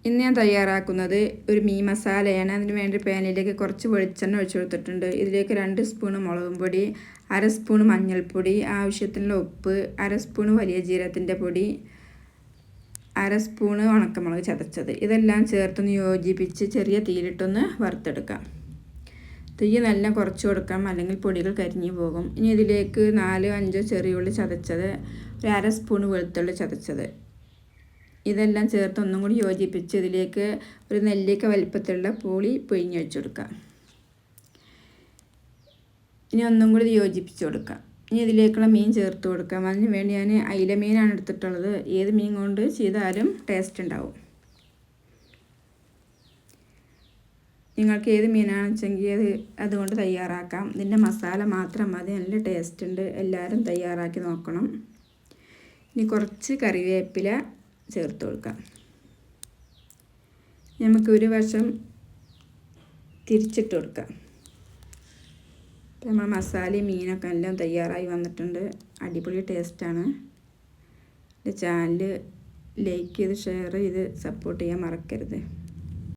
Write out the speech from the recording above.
ഇന്ന് ഞാൻ തയ്യാറാക്കുന്നത് ഒരു മീൻ മസാലയാണ്. അതിന് വേണ്ടി പാനിലേക്ക് കുറച്ച് വെളിച്ചെണ്ണ ഒഴിച്ചു കൊടുത്തിട്ടുണ്ട്. ഇതിലേക്ക് 2 സ്പൂൺ മുളകും പൊടി, 1/2 സ്പൂൺ മഞ്ഞൾപ്പൊടി, ആവശ്യത്തിനുള്ള ഉപ്പ്, 1/2 സ്പൂൺ വലിയ ജീരകത്തിൻ്റെ പൊടി, 1/2 സ്പൂൺ ഉണക്കമുളക് ചതച്ചത്. ഇതെല്ലാം ചേർത്തൊന്ന് യോജിപ്പിച്ച് ചെറിയ തീയിലിട്ടൊന്ന് വറുത്തെടുക്കാം. തീ നല്ല കുറച്ച് കൊടുക്കാം, അല്ലെങ്കിൽ പൊടികൾ കരിഞ്ഞു പോകും. ഇനി ഇതിലേക്ക് 4-5 ചെറിയ ഉള്ളി ചതച്ചത്, ഒരു 1/2 സ്പൂൺ വെളുത്തുള്ളി ചതച്ചത്, ഇതെല്ലാം ചേർത്ത് ഒന്നും കൂടി യോജിപ്പിച്ച് ഇതിലേക്ക് ഒരു നെല്ലിക്ക വലിപ്പത്തിലുള്ള പുളി പിഴിഞ്ഞ് വെച്ച് കൊടുക്കാം. ഇനി ഒന്നും കൂടി യോജിപ്പിച്ച് കൊടുക്കാം. ഇനി ഇതിലേക്കുള്ള മീൻ ചേർത്ത് കൊടുക്കാം. അതിന് വേണ്ടി ഞാൻ അയില മീനാണ് എടുത്തിട്ടുള്ളത്. ഏത് മീൻ കൊണ്ട് ചെയ്താലും ടേസ്റ്റ് ഉണ്ടാവും. നിങ്ങൾക്ക് ഏത് മീനാണെന്ന് വെച്ചെങ്കിൽ അതുകൊണ്ട് തയ്യാറാക്കാം. ഇതിൻ്റെ മസാല മാത്രം മതി, നല്ല ടേസ്റ്റ് ഉണ്ട്. എല്ലാവരും തയ്യാറാക്കി നോക്കണം. ഇനി കുറച്ച് കറിവേപ്പില ചേർത്ത് കൊടുക്കാം. നമുക്ക് ഒരു വശം തിരിച്ചിട്ട് കൊടുക്കാം. നമ്മൾ മസാലയും മീനൊക്കെ എല്ലാം തയ്യാറായി വന്നിട്ടുണ്ട്. അടിപൊളി ടേസ്റ്റാണ്. എൻ്റെ ചാനൽ ലൈക്ക് ചെയ്ത് ഷെയർ ചെയ്ത് സപ്പോർട്ട് ചെയ്യാൻ മറക്കരുത്.